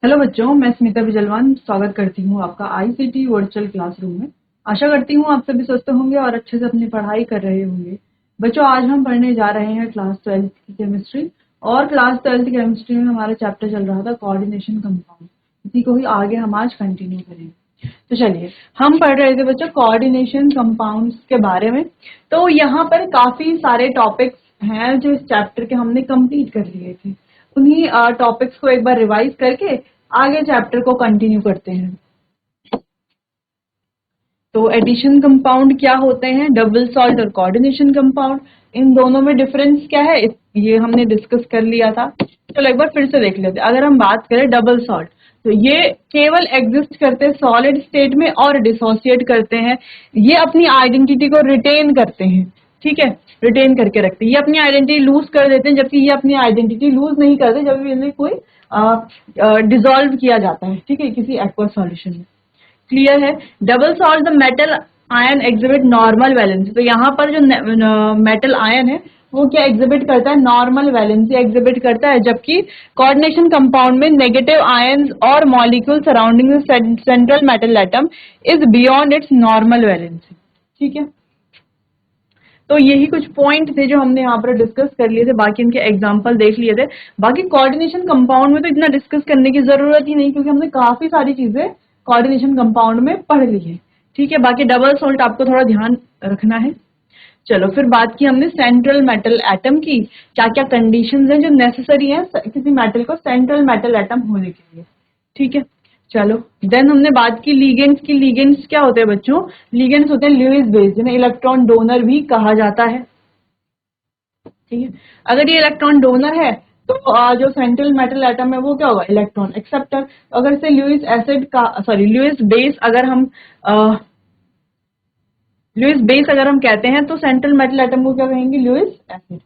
Hello बच्चों, मैं स्मिता बिजलवान स्वागत करती हूँ आपका आईसीटी वर्चुअल क्लासरूम में। आशा करती हूँ आप सभी स्वस्थ होंगे और अच्छे से अपनी पढ़ाई कर रहे होंगे। बच्चों, आज हम पढ़ने जा रहे हैं क्लास 12th की केमिस्ट्री। और क्लास 12th केमिस्ट्री में हमारा चैप्टर चल रहा था कोऑर्डिनेशन कंपाउंड। इसी को ही आगे हम आज कंटिन्यू करेंगे। तो चलिए, हम पढ़ रहे थे बच्चों कोऑर्डिनेशन कंपाउंड्स के बारे में। तो यहाँ पर काफी सारे टॉपिक्स हैं जो इस चैप्टर के हमने कंप्लीट कर लिए थे। उन्हीं टॉपिक्स को एक बार रिवाइज करके आगे चैप्टर को कंटिन्यू करते हैं। तो एडिशन कंपाउंड क्या होते हैं, डबल सॉल्ट और कोऑर्डिनेशन कंपाउंड, इन दोनों में डिफरेंस क्या है ये हमने डिस्कस कर लिया था। चलो एक बार फिर से देख लेते हैं। अगर हम बात करें डबल सॉल्ट, तो ये केवल एग्जिस्ट करते हैं सॉलिड स्टेट में और डिसोसिएट करते हैं। ये अपनी आइडेंटिटी को रिटेन करते हैं, ठीक है, रिटेन करके रखते हैं। ये अपनी आइडेंटिटी लूज कर देते हैं, जबकि ये अपनी आइडेंटिटी लूज नहीं करते जब भी इन्हें कोई डिसॉल्व किया जाता है, ठीक है, किसी एक्वस सॉल्यूशन में। क्लियर है। Double salt the metal ion exhibit normal valency. तो यहाँ पर जो मेटल आयन है वो क्या एग्जिबिट करता है, नॉर्मल वैलेंसी एग्जिबिट करता है, जबकि कोऑर्डिनेशन कंपाउंड में नेगेटिव आयंस और molecule surrounding central metal atom is beyond it's normal valency. ठीक है, तो यही कुछ पॉइंट थे जो हमने यहाँ पर डिस्कस कर लिए थे, बाकी इनके एग्जांपल देख लिए थे। बाकी कोऑर्डिनेशन कंपाउंड में तो इतना डिस्कस करने की जरूरत ही नहीं, क्योंकि हमने काफी सारी चीजें कोऑर्डिनेशन कंपाउंड में पढ़ ली है। ठीक है, बाकी डबल सॉल्ट आपको थोड़ा ध्यान रखना है। चलो फिर बात की हमने सेंट्रल मेटल एटम की, क्या क्या कंडीशंस हैं जो नेसेसरी है किसी मेटल को सेंट्रल मेटल एटम होने के लिए। ठीक है, चलो देन हमने बात की लिगेंड्स की। लिगेंड्स क्या होते हैं बच्चों, लिगेंड्स होते हैं लुईस बेस, जिन्हें इलेक्ट्रॉन डोनर भी कहा जाता है। ठीक है, अगर ये इलेक्ट्रॉन डोनर है तो जो सेंट्रल मेटल एटम है वो क्या होगा, इलेक्ट्रॉन एक्सेप्टर। अगर से लुईस एसिड का लुईस बेस अगर हम लुईस बेस अगर हम कहते हैं तो सेंट्रल मेटल एटम को क्या कहेंगे, लुईस एसिड।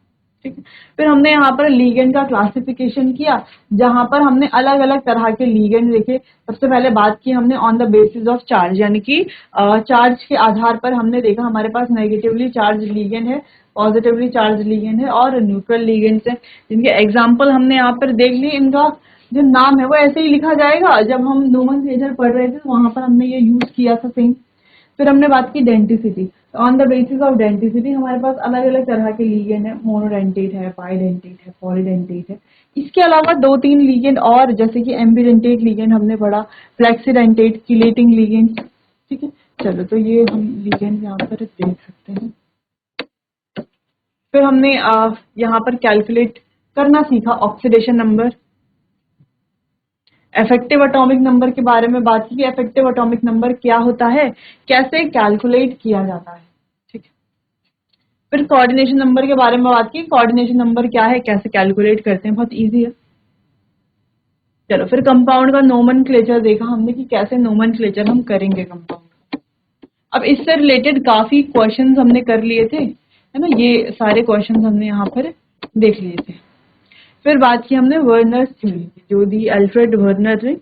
ठीक है, फिर हमने यहाँ पर लीगेंड का क्लासिफिकेशन किया, जहां पर हमने अलग अलग तरह के लीगेंड देखे। सबसे पहले बात की हमने on the basis of charge, यानी कि चार्ज के आधार पर हमने देखा हमारे पास नेगेटिवली चार्ज लीगेंड है, पॉजिटिवली चार्ज लीगेंड है और न्यूट्रल लीगेंड्स है, जिनके एग्जाम्पल हमने यहाँ पर देख लिए। इनका जो नाम है वो ऐसे ही लिखा जाएगा, जब हम नोमेनक्लेचर पढ़ रहे थे तो वहां पर हमने ये यूज किया था सेम। फिर हमने बात की denticity. On the basis of denticity हमारे पास अलग अलग तरह के लीगेंड है, मोनोडेंटेट है, बाइडेंटेट है, पॉलीडेंटेट है। इसके अलावा दो तीन लीगेंड और, जैसे कि एम्बिडेंटेट लीगेंड हमने पढ़ा, फ्लेक्सीडेंटेट, किलेटिंग लीगेंड। ठीक है, चलो तो ये हम लीगेंड यहाँ पर देख सकते हैं। फिर हमने यहाँ पर कैलकुलेट करना सीखा oxidation number, effective atomic number के बारे में बात की। इफेक्टिव एटॉमिक नंबर क्या होता है, कैसे कैलकुलेट किया जाता है। ठीक है, फिर कोऑर्डिनेशन नंबर के बारे में बात की। कोऑर्डिनेशन नंबर क्या है, कैसे कैलकुलेट करते हैं, बहुत इजी है। चलो फिर कंपाउंड का नोमेनक्लेचर देखा हमने कि कैसे नोमेनक्लेचर हम करेंगे कंपाउंड। अब इससे रिलेटेड काफी क्वेश्चंस हमने कर लिए थे, है ना, ये सारे क्वेश्चंस हमने यहाँ पर देख लिए थे। फिर बात की हमने वर्नर्स थ्योरी की, जो दी अल्फ्रेड वर्नर थे।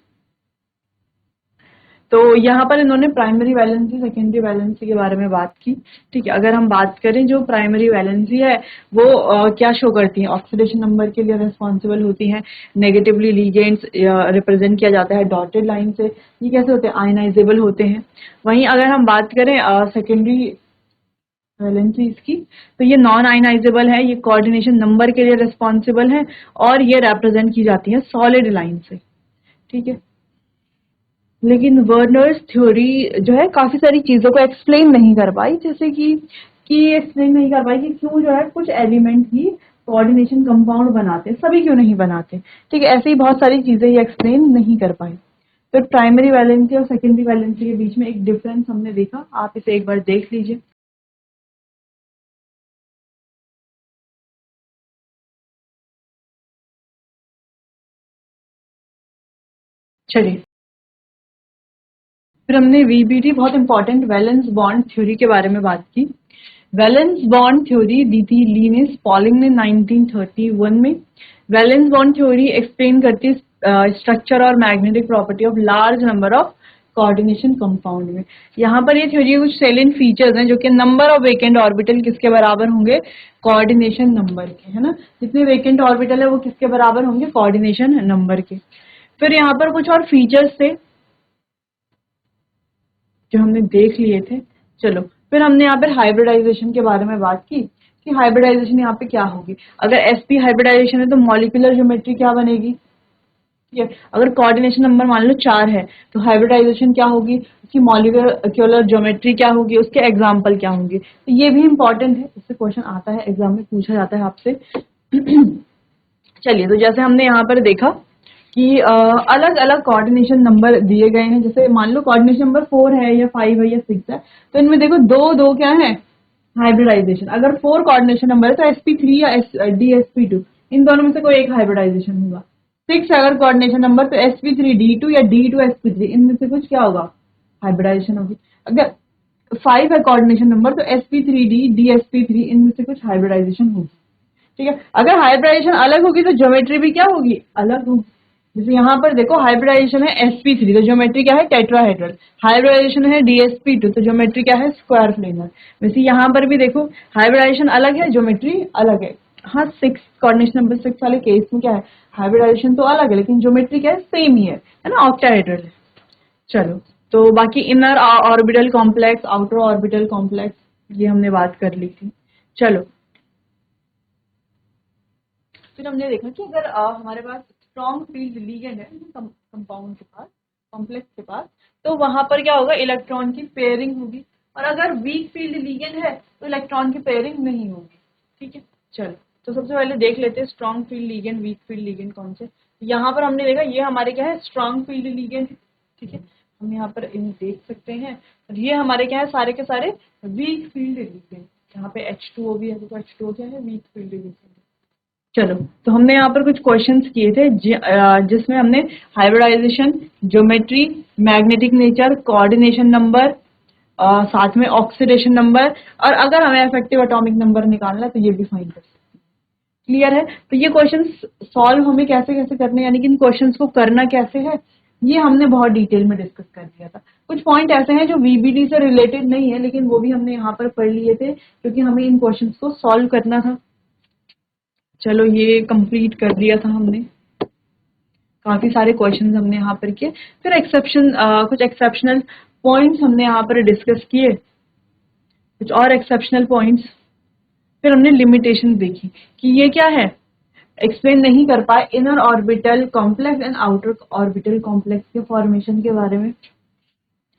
तो यहाँ पर इन्होंने प्राइमरी वैलेंसी, सेकेंडरी वैलेंसी के बारे में बात की। ठीक है, अगर हम बात करें जो प्राइमरी वैलेंसी है वो क्या शो करती है, ऑक्सीडेशन नंबर के लिए रिस्पॉन्सिबल होती हैं। नेगेटिवली लीगेंड्स रिप्रेजेंट किया जाता है डॉटेड लाइन से। ये कैसे होते हैं, आयनाइजेबल होते हैं। वहीं अगर हम बात करें सेकेंडरी वैलेंसीज की, तो ये नॉन आयनाइजेबल है, ये कोऑर्डिनेशन नंबर के लिए रिस्पॉन्सिबल है और ये रिप्रेजेंट की जाती है सॉलिड लाइन से। ठीक है, लेकिन वर्नर्स थ्योरी जो है काफी सारी चीजों को एक्सप्लेन नहीं कर पाई, जैसे कि एक्सप्लेन नहीं कर पाई कि क्यों जो है कुछ एलिमेंट ही कोऑर्डिनेशन कंपाउंड बनाते हैं, सभी क्यों नहीं बनाते। ठीक है, ऐसे ही बहुत सारी चीजें ये एक्सप्लेन नहीं कर पाई। फिर प्राइमरी वैलेंसी और सेकेंडरी वैलेंसी के बीच में एक डिफरेंस हमने देखा, आप इसे एक बार देख लीजिए। चलिए, फिर हमने वीबीटी, बहुत इंपॉर्टेंट, वैलेंस बॉन्ड थ्योरी के बारे में बात की। वैलेंस बॉन्ड थ्योरी दी थी लिनेस पॉलिंग ने 1931 में। वैलेंस बॉन्ड थ्योरी एक्सप्लेन करती है स्ट्रक्चर और magnetic property of large number of coordination compound में। यहाँ पर ये थ्योरी के कुछ सेलेंट फीचर्स हैं, जो कि नंबर ऑफ वेकेंट ऑर्बिटल किसके बराबर होंगे, कोऑर्डिनेशन नंबर के, है ना। जितने वेकेंट ऑर्बिटल है वो किसके बराबर होंगे, कोऑर्डिनेशन नंबर के। फिर यहाँ पर कुछ और फीचर्स थे जो हमने देख लिए थे। चलो फिर हमने यहाँ पर हाइब्रिडाइजेशन के बारे में बात की कि हाइब्रिडाइजेशन यहाँ पे क्या होगी। अगर sp हाइब्रिडाइजेशन है तो मॉलिक्यूलर ज्योमेट्री क्या बनेगी, ठीक है। अगर कोऑर्डिनेशन नंबर मान लो 4 है तो हाइब्रिडाइजेशन क्या होगी, उसकी मॉलिक्यूलर ज्योमेट्री क्या होगी, उसके एग्जाम्पल क्या होंगे। तो ये भी इंपॉर्टेंट है, इससे क्वेश्चन आता है एग्जाम में, पूछा जाता है आपसे। चलिए, तो जैसे हमने यहाँ पर देखा कि अलग अलग कोऑर्डिनेशन नंबर दिए गए हैं। जैसे मान लो कोऑर्डिनेशन नंबर 4 है या 5 है या 6 है, तो इनमें देखो दो दो क्या है हाइब्रिडाइजेशन। अगर 4 कोऑर्डिनेशन नंबर है तो sp3 या dsp2, इन दोनों में से कोई एक हाइब्रिडाइजेशन होगा। 6 अगर कोऑर्डिनेशन नंबर तो sp3d2 या d2 sp3, इनमें से कुछ क्या होगा, हाइब्रिडाइजेशन होगी। अगर 5 है कोऑर्डिनेशन नंबर तो sp3d dsp3, इनमें से कुछ हाइब्रिडाइजेशन होगी, ठीक है। अगर हाइब्रिडाइजेशन अलग होगी तो ज्योमेट्री भी क्या होगी, अलग होगी। जैसे यहाँ पर देखो हाइब्रिडाइजेशन है sp3 तो ज्योमेट्री क्या है, टेट्राहेड्रल। हाइब्रिडाइजेशन है dsp2 तो ज्योमेट्री क्या है, स्क्वायर प्लेनर। वैसे यहाँ पर भी देखो हाइब्रिडाइजेशन अलग है, ज्योमेट्री अलग है। हाँ, 6 कोऑर्डिनेशन नंबर 6 वाले केस में क्या है, हाइब्रिडाइजेशन तो अलग है लेकिन ज्योमेट्री क्या है, सेम ही है ना, ऑक्टाहेड्रल है। चलो, तो बाकी inner orbital complex, outer orbital complex, ये हमने बात कर ली थी। चलो, फिर हमने देखा कि अगर हमारे पास स्ट्रॉन्ग फील्ड लीगेंड है कंपाउंड के पास, कॉम्प्लेक्स के पास, तो वहां पर क्या होगा, इलेक्ट्रॉन की पेयरिंग होगी। और अगर वीक फील्ड लीगेंड है तो इलेक्ट्रॉन की पेयरिंग नहीं होगी, ठीक है। चलो, तो सबसे पहले देख लेते हैं strong field ligand, weak field ligand कौन से। यहाँ पर हमने देखा ये हमारे क्या है, स्ट्रॉन्ग फील्ड लीगेंड है, ठीक है। हम यहाँ पर इन्हें देख सकते हैं। और ये हमारे क्या है, सारे के सारे वीक फील्ड लीगेंड। यहाँ पे H2O भी है, तो H2O क्या है, वीक फील्ड लीगेंड। चलो, तो हमने यहाँ पर कुछ क्वेश्चंस किए थे जिसमें हमने hybridisation, geometry, magnetic nature, coordination number, साथ में ऑक्सीडेशन नंबर, और अगर हमें इफेक्टिव एटॉमिक नंबर निकालना है तो ये भी फाइंड कर सकते हैं। क्लियर है। तो ये क्वेश्चंस सॉल्व हमें कैसे कैसे करने, यानी कि इन क्वेश्चंस को करना कैसे है, ये हमने बहुत डिटेल में डिस्कस कर लिया था। कुछ पॉइंट ऐसे हैं जो वीबीडी से रिलेटेड नहीं है, लेकिन वो भी हमने यहाँ पर पढ़ लिए थे क्योंकि हमें इन क्वेश्चंस को सॉल्व करना था। चलो, ये कंप्लीट कर लिया था हमने, काफी सारे क्वेश्चंस हमने यहाँ पर किए। फिर कुछ एक्सेप्शनल पॉइंट्स हमने यहाँ पर डिस्कस किए, कुछ और एक्सेप्शनल पॉइंट्स। फिर हमने लिमिटेशन देखी कि ये क्या है, एक्सप्लेन नहीं कर पाए inner orbital complex and outer orbital complex के फॉर्मेशन के बारे में।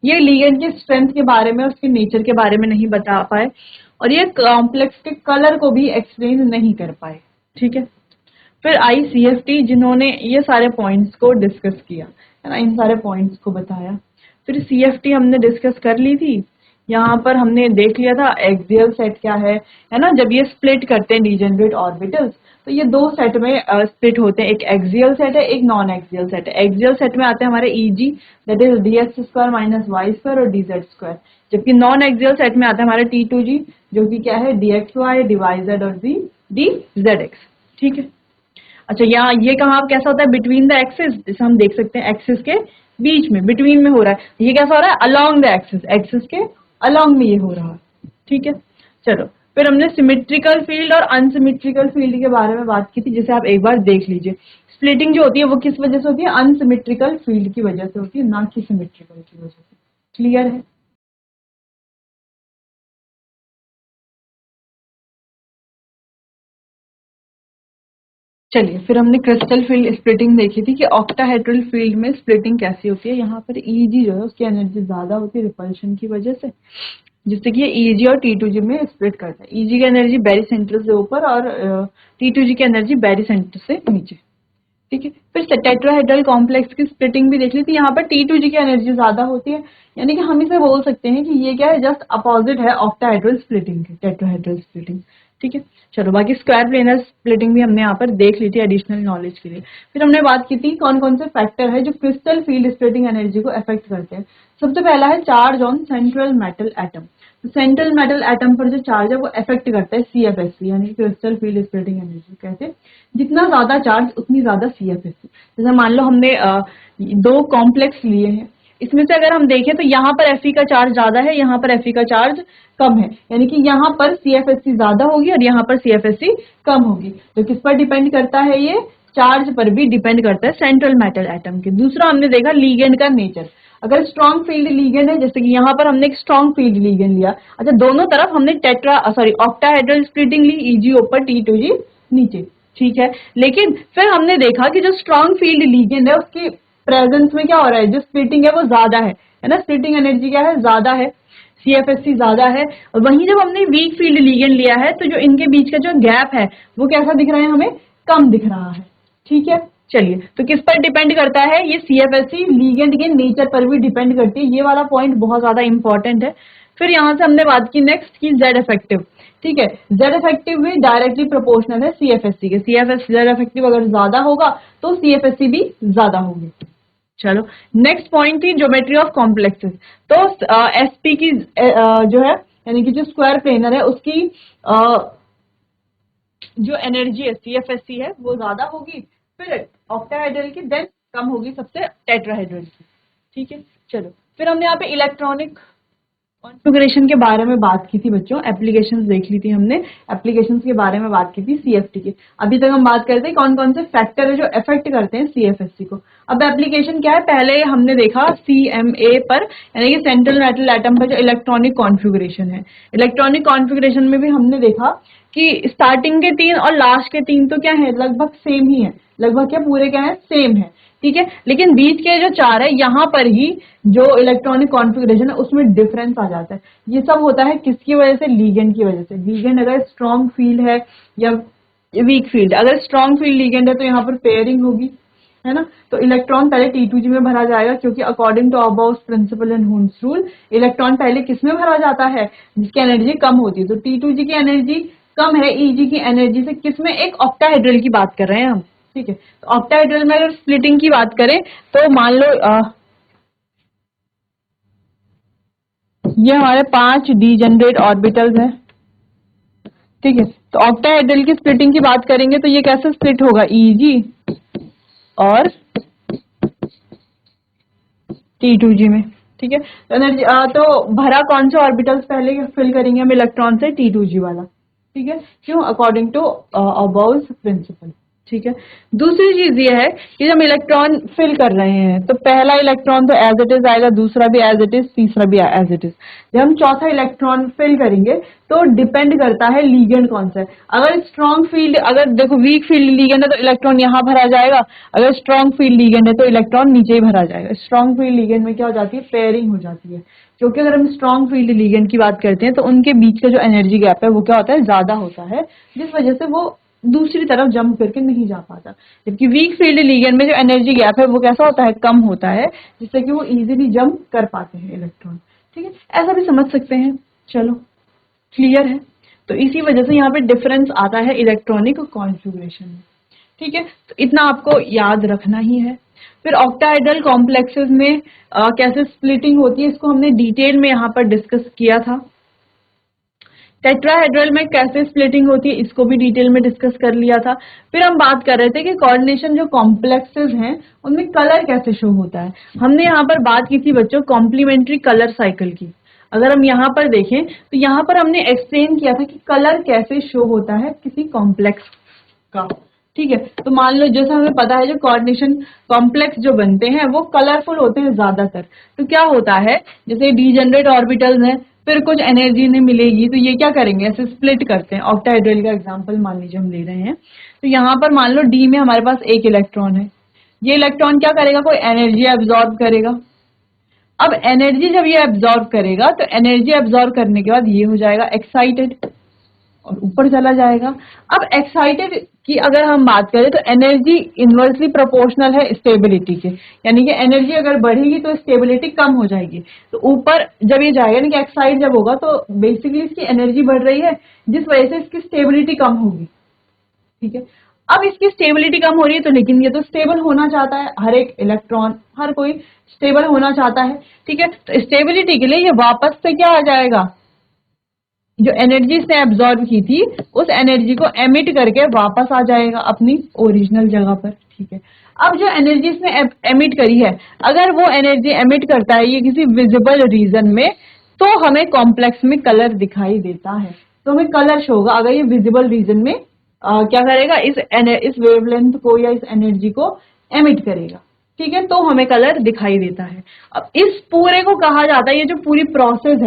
ये लिगेंड के स्ट्रेंथ के बारे में, उसके नेचर के बारे में नहीं बता पाए, और ये कॉम्प्लेक्स के कलर को भी एक्सप्लेन नहीं कर पाए, ठीक है। फिर आई CFT, जिन्होंने ये सारे पॉइंट्स को डिस्कस किया, है ना, इन सारे पॉइंट्स को बताया। फिर CFT हमने डिस्कस कर ली थी। यहाँ पर हमने देख लिया था एक्सियल सेट क्या है ना। जब ये स्प्लिट करते हैं डिजेनरेट ऑर्बिटल्स, तो ये दो सेट में स्प्लिट होते हैं, एक एक्सियल सेट है, एक नॉन एक्सियल सेट है। एक्सियल सेट में आते हैं हमारे EG, that is dx² minus y² और dz², जबकि नॉन एक्सियल सेट में आता है हमारे T2G, जो कि क्या है, dxy, dyz और dzx, ठीक है। अच्छा, यहाँ ये कहाँ कैसा होता है, बिटवीन द एक्सिस, जैसे हम देख सकते हैं एक्सिस के बीच में, बिटवीन में हो रहा है। ये कैसा हो रहा है, अलोंग द एक्सिस, एक्सिस के अलोंग में ये हो रहा है, ठीक है। चलो, फिर हमने सिमेट्रिकल फील्ड और अनसिमेट्रिकल फील्ड के बारे में बात की थी, जिसे आप एक बार देख लीजिए। स्प्लिटिंग जो होती है वो किस वजह से होती है, अनसिमेट्रिकल फील्ड की वजह से होती है, ना कि सिमेट्रिकल की वजह से। क्लियर है। चलिए, फिर हमने क्रिस्टल फील्ड स्प्लिटिंग देखी थी कि ऑक्टाहेड्रल फील्ड में स्प्लिटिंग कैसी होती है। यहाँ पर EG जो है उसकी एनर्जी ज्यादा होती है रिपल्शन की वजह से, जिससे कि ये EG और T2G में स्प्लिट करता है। EG की एनर्जी बेरी सेंटर से ऊपर और T2G की एनर्जी बेरी सेंटर से नीचे, ठीक है। फिर टेट्राहेड्रल कॉम्प्लेक्स की स्प्लिटिंग भी देख ली थी। यहाँ पर T2G की एनर्जी ज्यादा होती है, यानी कि हम इसे बोल सकते हैं कि ये क्या है, जस्ट अपोजिट है ऑक्टाहेड्रल स्प्लिटिंग के, टेट्राहेड्रल स्प्लिटिंग, ठीक है। चलो, बाकी स्क्वायर प्लेनर स्प्लिटिंग भी हमने यहाँ पर देख ली थी एडिशनल नॉलेज के लिए। फिर हमने बात की थी कौन कौन से फैक्टर है जो क्रिस्टल फील्ड स्प्लिटिंग एनर्जी को अफेक्ट करते हैं। सबसे पहला है charge on central metal atom. Central metal atom पर जो चार्ज है वो अफेक्ट करता है CFSC, यानी क्रिस्टल फील्ड स्प्लिटिंग एनर्जी कहते हैं। जितना ज्यादा चार्ज उतनी ज्यादा CFSC। जैसे मान लो हमने दो कॉम्प्लेक्स लिए हैं, इसमें से अगर हम देखें तो यहाँ पर Fe का चार्ज ज्यादा है, यहाँ पर Fe का चार्ज कम है, यानी कि यहाँ पर CFSC ज्यादा होगी और यहाँ पर CFSC कम होगी। तो किस पर डिपेंड करता है, ये चार्ज पर भी डिपेंड करता है सेंट्रल मेटल एटम के। दूसरा हमने देखा लीगेंड का नेचर। अगर स्ट्रॉन्ग फील्ड लीगेंड है, जैसे कि यहाँ पर हमने एक स्ट्रॉन्ग फील्ड लीगेंड लिया, अच्छा दोनों तरफ हमने ऑक्टाहेड्रल स्प्लिटिंग ली, Eg ऊपर T2G नीचे, ठीक है। लेकिन फिर हमने देखा कि जो स्ट्रॉन्ग फील्ड लीगेंड है उसकी प्रेजेंस में क्या हो रहा है, जो स्प्लिटिंग है वो ज्यादा है ना, स्प्लिटिंग एनर्जी क्या है, ज्यादा है, CFSC ज्यादा है। और वहीं जब हमने वीक फील्ड लीगेंड लिया है तो जो इनके बीच का जो गैप है वो कैसा दिख रहा है, हमें कम दिख रहा है, ठीक है। चलिए, तो किस पर डिपेंड करता है, ये CFSC लीगेंड के नेचर पर भी डिपेंड करती है। ये वाला पॉइंट बहुत ज्यादा इंपॉर्टेंट है। फिर यहाँ से हमने बात की नेक्स्ट की जेड इफेक्टिव, ठीक है। जेड इफेक्टिव भी डायरेक्टली प्रोपोर्शनल है CFSC के। CFSC जेड इफेक्टिव अगर ज्यादा होगा तो CFSC भी ज्यादा होगी। चलो, नेक्स्ट पॉइंट थी ज्योमेट्री ऑफ कॉम्प्लेक्सेस। तो SP की जो है यानी कि जो स्क्वायर प्लेनर है उसकी जो एनर्जी है CFSC है वो ज्यादा होगी, फिर ऑक्टाहेड्रल की देन कम होगी सबसे टेट्राहेड्रल की, ठीक है। चलो, फिर हमने यहाँ पे इलेक्ट्रॉनिक कॉन्फ़िगरेशन के बारे में बात की थी बच्चों, एप्लीकेशंस देख ली थी हमने, एप्लीकेशंस के बारे में बात की थी CFT की। अभी तक हम बात करते हैं कौन कौन से फैक्टर है जो अफेक्ट करते हैं CFSC को। अब एप्लीकेशन क्या है, पहले हमने देखा CMA पर यानी कि सेंट्रल मेटल एटम पर जो इलेक्ट्रॉनिक कॉन्फ़िगरेशन है। इलेक्ट्रॉनिक कॉन्फ़िगरेशन में भी हमने देखा कि स्टार्टिंग के 3 और लास्ट के 3 तो क्या है, लगभग सेम ही है, लगभग क्या पूरे क्या है, सेम है, ठीक है। लेकिन बीच के जो 4 है यहाँ पर ही जो इलेक्ट्रॉनिक कॉन्फ़िगरेशन है उसमें डिफरेंस आ जाता है। ये सब होता है किसकी वजह से, लीगेंड की वजह से। लीगेंड अगर स्ट्रॉन्ग फील्ड है या वीक फील्ड, अगर स्ट्रॉन्ग फील्ड लीगेंड है तो यहाँ पर पेयरिंग होगी, है ना। तो इलेक्ट्रॉन पहले T2G में भरा जाएगा, क्योंकि according to aufbau principle and Hund's rule electron पहले किस में भरा जाता है, जिसकी एनर्जी कम होती है। तो T2G की एनर्जी कम है Eg की एनर्जी से, किसमें, एक ऑक्टाहेड्रल की बात कर रहे हैं हम, ठीक है। तो ऑक्टाहेड्रल में अगर स्प्लिटिंग की बात करें तो मान लो ये हमारे 5 डीजेनरेट ऑर्बिटल्स हैं, ठीक है। तो ऑक्टाहेड्रल की स्प्लिटिंग की बात करेंगे तो ये कैसे स्प्लिट होगा, Eg और T2G में, ठीक है। एनर्जी तो भरा कौन से ऑर्बिटल्स पहले फिल करेंगे हम इलेक्ट्रॉन से, T2G वाला, ठीक है। क्यों, अकॉर्डिंग टू अबाउट प्रिंसिपल, ठीक है। दूसरी चीज ये है कि जब इलेक्ट्रॉन फिल कर रहे हैं तो पहला इलेक्ट्रॉन तो एज इट इज आएगा, दूसरा भी एज इट इज, तीसरा भी एज इट इज। जब हम चौथा इलेक्ट्रॉन फिल करेंगे तो डिपेंड करता है लीगेंड कौन सा है। अगर स्ट्रॉन्ग फील्ड, अगर देखो वीक फील्ड लीगेंड है तो इलेक्ट्रॉन यहाँ भरा जाएगा, अगर स्ट्रॉन्ग फील्ड लीगेंड है तो इलेक्ट्रॉन नीचे ही भरा जाएगा। स्ट्रॉन्ग फील्ड लीगेंड में क्या हो जाती है, पेयरिंग हो जाती है, क्योंकि अगर हम स्ट्रॉन्ग फील्ड लीगेंड की बात करते हैं तो उनके बीच का जो एनर्जी गैप है वो क्या होता है, ज्यादा होता है, जिस वजह से वो दूसरी तरफ जंप करके नहीं जा पाता। जबकि वीक फील्ड लीगेंड में जो एनर्जी गैप है वो कैसा होता है, कम होता है, जिससे कि वो इजीली जंप कर पाते हैं इलेक्ट्रॉन, ठीक है। ऐसा भी समझ सकते हैं। चलो, क्लियर है। तो इसी वजह से यहाँ पे डिफरेंस आता है इलेक्ट्रॉनिक कॉन्फ़िगरेशन में, ठीक है। तो इतना आपको याद रखना ही है। फिर ऑक्टाहेड्रल कॉम्प्लेक्सेस में कैसे स्प्लिटिंग होती है इसको हमने डिटेल में यहाँ पर डिस्कस किया था। टेट्राहेड्रल में कैसे स्प्लिटिंग होती है इसको भी डिटेल में डिस्कस कर लिया था। फिर हम बात कर रहे थे कि कोऑर्डिनेशन जो कॉम्प्लेक्सेस हैं उनमें कलर कैसे शो होता है। हमने यहाँ पर बात की थी बच्चों कॉम्प्लीमेंट्री कलर साइकिल की। अगर हम यहाँ पर देखें तो यहाँ पर हमने एक्सप्लेन किया था कि कलर कैसे शो होता है किसी कॉम्प्लेक्स का, ठीक है। तो मान लो जैसा हमें पता है जो कोऑर्डिनेशन कॉम्प्लेक्स जो बनते हैं वो कलरफुल होते हैं ज्यादातर। तो क्या होता है, जैसे डीजेनरेट ऑर्बिटल्स हैं, फिर कुछ एनर्जी नहीं मिलेगी तो ये क्या करेंगे, ऐसे स्प्लिट करते हैं। ऑक्टाहेड्रल का एग्जांपल मान लीजिए हम ले रहे हैं, तो यहाँ पर मान लो डी में हमारे पास एक इलेक्ट्रॉन है, ये इलेक्ट्रॉन क्या करेगा, कोई एनर्जी एब्जॉर्ब करेगा। अब एनर्जी जब ये एब्जॉर्ब करेगा तो एनर्जी एब्जॉर्ब करने के बाद ये हो जाएगा एक्साइटेड और ऊपर चला जाएगा। अब एक्साइटेड की अगर हम बात करें तो एनर्जी इनवर्सली प्रोपोर्शनल है स्टेबिलिटी के, यानी कि एनर्जी अगर बढ़ेगी तो स्टेबिलिटी कम हो जाएगी। तो ऊपर जब ये जाएगा, यानी कि एक्साइट जब होगा तो बेसिकली इसकी एनर्जी बढ़ रही है जिस वजह से इसकी स्टेबिलिटी कम होगी, ठीक है। अब इसकी स्टेबिलिटी कम हो रही है तो लेकिन ये तो स्टेबल होना चाहता है, हर एक इलेक्ट्रॉन हर कोई स्टेबल होना चाहता है, ठीक है। तो स्टेबिलिटी के लिए ये वापस से क्या आ जाएगा, जो एनर्जी इसने एब्जॉर्ब की थी उस एनर्जी को एमिट करके वापस आ जाएगा अपनी ओरिजिनल जगह पर, ठीक है। अब जो एनर्जी इसने एमिट करी है, अगर वो एनर्जी एमिट करता है ये किसी विजिबल रीजन में तो हमें कॉम्प्लेक्स में कलर दिखाई देता है, तो हमें कलर शो होगा अगर ये विजिबल रीजन में क्या करेगा, इस वेवलेंथ को या इस एनर्जी को एमिट करेगा। ठीक है, तो हमें कलर दिखाई देता है। अब इस पूरे को कहा जाता है, ये जो पूरी प्रोसेस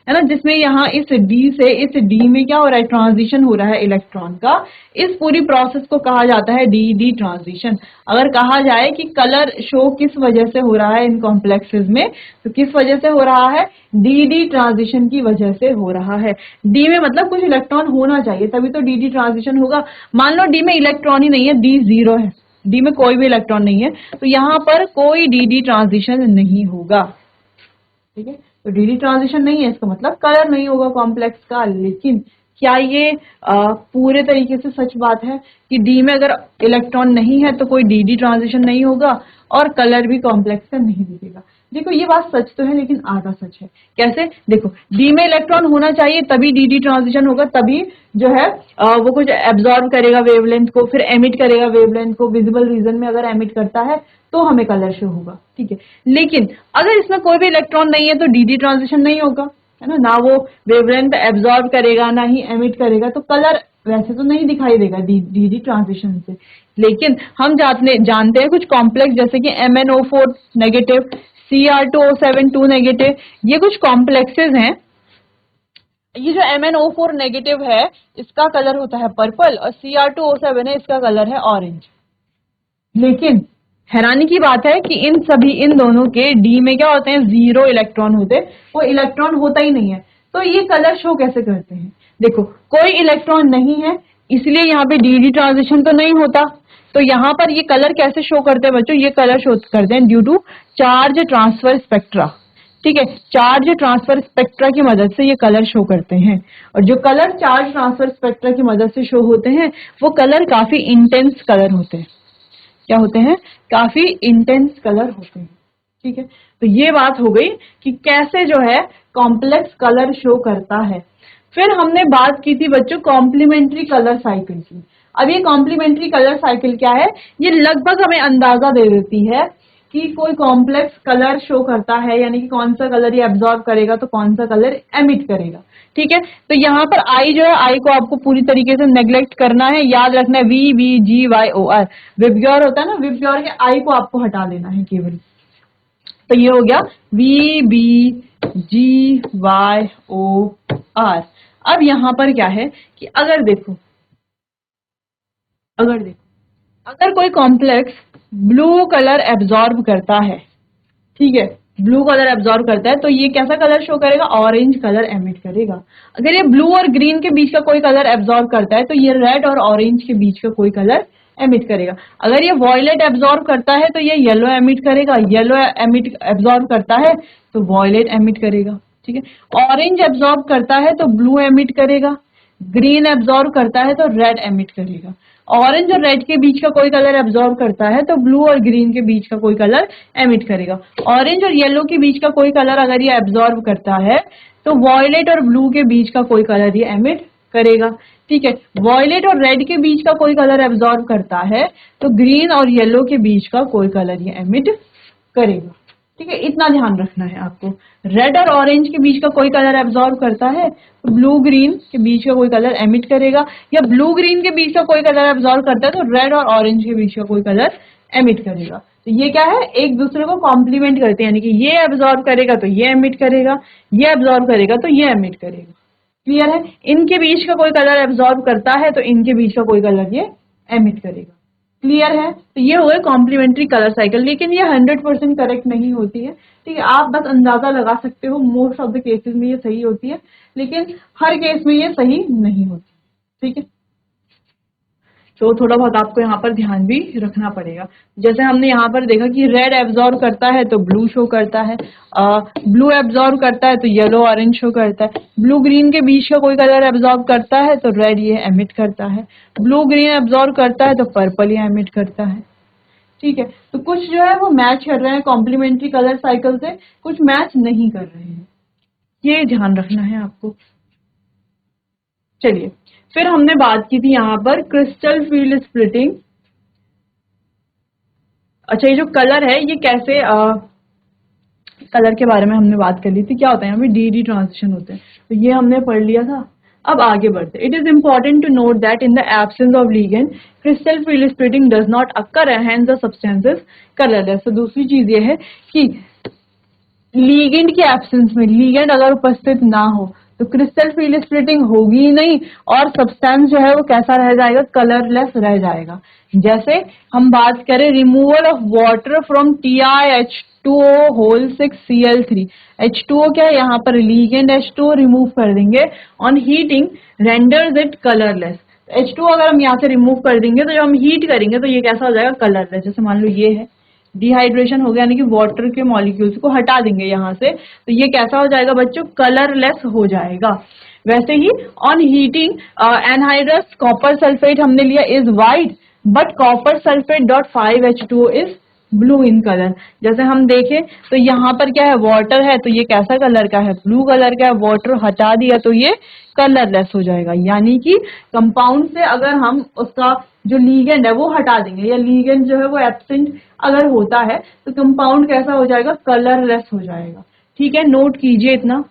है ना, जिसमें यहाँ इस D से इस D में क्या हो रहा है, ट्रांजिशन हो रहा है इलेक्ट्रॉन का, इस पूरी प्रोसेस को कहा जाता है डी ट्रांजिशन। अगर कहा जाए कि कलर शो किस वजह से हो रहा है इन कॉम्प्लेक्सेस में, तो किस वजह से हो रहा है, डी ट्रांजिशन की वजह से हो रहा है। डी में मतलब कुछ इलेक्ट्रॉन होना चाहिए, तभी तो डी ट्रांजिशन होगा। मान लो डी में इलेक्ट्रॉन ही नहीं है, डी 0 है, डी में कोई भी इलेक्ट्रॉन नहीं है, तो यहाँ पर कोई डी ट्रांजिशन नहीं होगा। ठीक है, तो डी ट्रांजिशन नहीं है, इसका मतलब कलर नहीं होगा कॉम्प्लेक्स का। लेकिन क्या ये पूरे तरीके से सच बात है कि डी में अगर इलेक्ट्रॉन नहीं है तो कोई डी ट्रांजिशन नहीं होगा और कलर भी कॉम्प्लेक्स का नहीं दिखेगा? देखो ये बात सच तो है, लेकिन आधा सच है। कैसे? देखो, डी में इलेक्ट्रॉन होना चाहिए तभी डी ट्रांजिशन होगा, तभी जो है वो कुछ एब्जॉर्ब करेगा वेवलेंथ को, फिर एमिट करेगा वेवलेंथ को। विजिबल रीजन में अगर एमिट करता है तो हमें कलर शो होगा। ठीक है, लेकिन अगर इसमें कोई भी इलेक्ट्रॉन नहीं है तो डी ट्रांजिशन नहीं होगा, है ना, ना वो वेवलेंथ एब्जॉर्ब करेगा ना ही एमिट करेगा, तो कलर वैसे तो नहीं दिखाई देगा डी ट्रांजिशन से। लेकिन हम जानते हैं कुछ कॉम्प्लेक्स, जैसे कि MnO4 नेगेटिव, Cr2O7 2 नेगेटिव, ये कुछ कॉम्प्लेक्सेस हैं। ये जो MnO4 नेगेटिव है इसका कलर होता है पर्पल और Cr2O7 है इसका कलर है ऑरेंज। लेकिन हैरानी की बात है कि इन दोनों के डी में क्या होते हैं, 0 इलेक्ट्रॉन होते, वो इलेक्ट्रॉन होता ही नहीं है। तो ये कलर शो कैसे करते हैं? देखो, कोई इलेक्ट्रॉन नहीं है इसलिए यहाँ पे डी ट्रांजिशन तो नहीं होता, तो यहाँ पर ये कलर कैसे शो करते हैं बच्चों? ये कलर शो करते हैं due to charge transfer spectra. ठीक है, चार्ज ट्रांसफर स्पेक्ट्रा की मदद से ये कलर शो करते हैं। और जो कलर चार्ज ट्रांसफर स्पेक्ट्रा की मदद से शो होते हैं वो कलर काफी इंटेंस कलर होते हैं। क्या होते हैं? काफी इंटेंस कलर होते हैं। ठीक है, तो ये बात हो गई कि कैसे जो है कॉम्प्लेक्स कलर शो करता है। फिर हमने बात की थी बच्चों कॉम्प्लीमेंट्री कलर साइकिल की। अब ये कॉम्प्लीमेंट्री कलर साइकिल क्या है? ये लगभग हमें अंदाजा दे देती है कि कोई कॉम्प्लेक्स कलर शो करता है, यानी कि कौन सा कलर ये एब्जॉर्ब करेगा तो कौन सा कलर एमिट करेगा। ठीक है, तो यहाँ पर आई जो है, आई को आपको पूरी तरीके से नेग्लेक्ट करना है, याद रखना है VBGYOR, विबग्योर होता है ना, विबग्योर के आई को आपको हटा देना है केवल। तो ये हो गया VBGYOR। अब यहाँ पर क्या है कि अगर देखो अगर कोई कॉम्प्लेक्स ब्लू कलर एब्जॉर्ब करता है, ठीक है, ब्लू कलर एब्जॉर्ब करता है, तो ये कैसा कलर शो करेगा? ऑरेंज कलर एमिट करेगा। अगर ये ब्लू और ग्रीन के बीच का कोई कलर एब्जॉर्ब करता है तो ये रेड और ऑरेंज के बीच का कोई कलर एमिट करेगा। अगर ये वॉयलेट एब्जॉर्ब करता है तो ये येलो एमिट करेगा, येलो एब्जॉर्ब करता है तो वॉयलेट एमिट करेगा। ठीक है, ऑरेंज एब्जॉर्ब करता है तो ब्लू एमिट करेगा, ग्रीन एब्जॉर्ब करता है तो रेड एमिट करेगा। ऑरेंज और रेड के बीच का कोई कलर एब्जॉर्ब करता है तो ब्लू और ग्रीन के बीच का कोई कलर एमिट करेगा। ऑरेंज और येलो के बीच का कोई कलर अगर ये एब्जॉर्ब करता है तो वॉयलेट और ब्लू के बीच का कोई कलर ये एमिट करेगा। ठीक है, वॉयलेट और रेड के बीच का कोई कलर एब्जॉर्ब करता है तो ग्रीन और येलो के बीच का कोई कलर ये एमिट करेगा। ठीक है, इतना ध्यान रखना है आपको। रेड और ऑरेंज के बीच का कोई कलर एब्जॉर्ब करता है तो ब्लू ग्रीन के बीच का कोई कलर एमिट करेगा, या ब्लू ग्रीन के बीच का कोई कलर एब्जॉर्ब करता है तो रेड और ऑरेंज के बीच का कोई कलर एमिट करेगा। तो ये क्या है? एक दूसरे को कॉम्प्लीमेंट करते हैं, यानी कि ये एब्जॉर्ब करेगा तो ये एमिट करेगा, ये एब्जॉर्ब करेगा तो ये एमिट करेगा। क्लियर है? इनके बीच का कोई कलर एब्जॉर्ब करता है तो इनके बीच का कोई कलर ये एमिट करेगा। क्लियर है? तो ये हो गए कॉम्प्लीमेंट्री कलर साइकिल। लेकिन ये 100% करेक्ट नहीं होती है। ठीक है, आप बस अंदाजा लगा सकते हो, मोस्ट ऑफ द केसेस में ये सही होती है, लेकिन हर केस में ये सही नहीं होती। ठीक है, तो थोड़ा बहुत आपको यहाँ पर ध्यान भी रखना पड़ेगा। जैसे हमने यहाँ पर देखा कि रेड एब्जॉर्ब करता है तो ब्लू शो करता है, ब्लू एब्जॉर्ब करता है तो येलो ऑरेंज शो करता है, ब्लू ग्रीन के बीच का कोई कलर एब्जॉर्ब करता है तो रेड ये एमिट करता है, ब्लू ग्रीन एब्जॉर्ब करता है तो पर्पल ये एमिट करता है। ठीक है, तो कुछ जो है वो मैच कर रहे हैं कॉम्प्लीमेंट्री कलर साइकिल से, कुछ मैच नहीं कर रहे हैं, ये ध्यान रखना है आपको। चलिए, फिर हमने बात की थी यहाँ पर क्रिस्टल फील्ड स्प्लिटिंग। अच्छा, ये जो कलर है ये कैसे कलर के बारे में हमने बात कर ली थी। क्या होता है? यहाँ पे डी ट्रांजिशन होते हैं, तो ये हमने पढ़ लिया था। अब आगे बढ़ते, it is important to note that in the absence of ligand crystal field splitting does not occur and hence the substance is colourless. तो दूसरी चीज ये है कि लीगेंड के एब्सेंस में, लीगेंड अगर उपस्थित ना हो तो क्रिस्टल फील्ड स्प्लिटिंग होगी ही नहीं और सब्सटेंस जो है वो कैसा रह जाएगा, कलरलेस रह जाएगा। जैसे हम बात करें removal of water from TiH2O होल 6Cl3, H2O क्या है यहाँ पर, लीगेंड H2O रिमूव कर देंगे, on heating renders it colourless. H2O अगर हम यहाँ से रिमूव कर देंगे तो जब हम हीट करेंगे तो ये कैसा हो जाएगा, कलरलेस। जैसे मान लो ये है डिहाइड्रेशन हो गया, यानी कि वाटर के मॉलिक्यूल्स को हटा देंगे यहाँ से, तो ये कैसा हो जाएगा बच्चों, कलरलेस हो जाएगा। वैसे ही on heating anhydrous copper sulphate हमने लिया is white but copper sulphate dot 5H2O is blue in colour. जैसे हम देखें तो यहाँ पर क्या है, वाटर है तो ये कैसा कलर का है, ब्लू कलर का है, वाटर हटा दिया तो ये कलरलेस हो जाएगा। यानी कि कंपाउंड से अगर हम उसका जो लीगेंड है वो हटा देंगे या लीगेंड जो है वो एब्सेंट अगर होता है तो कंपाउंड कैसा हो जाएगा, कलरलेस हो जाएगा। ठीक है, नोट कीजिए इतना।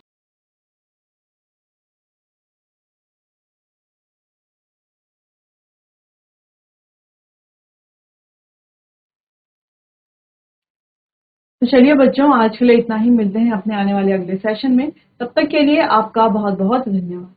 तो चलिए बच्चों, आज के लिए इतना ही, मिलते हैं अपने आने वाले अगले सेशन में। तब तक के लिए आपका बहुत बहुत धन्यवाद।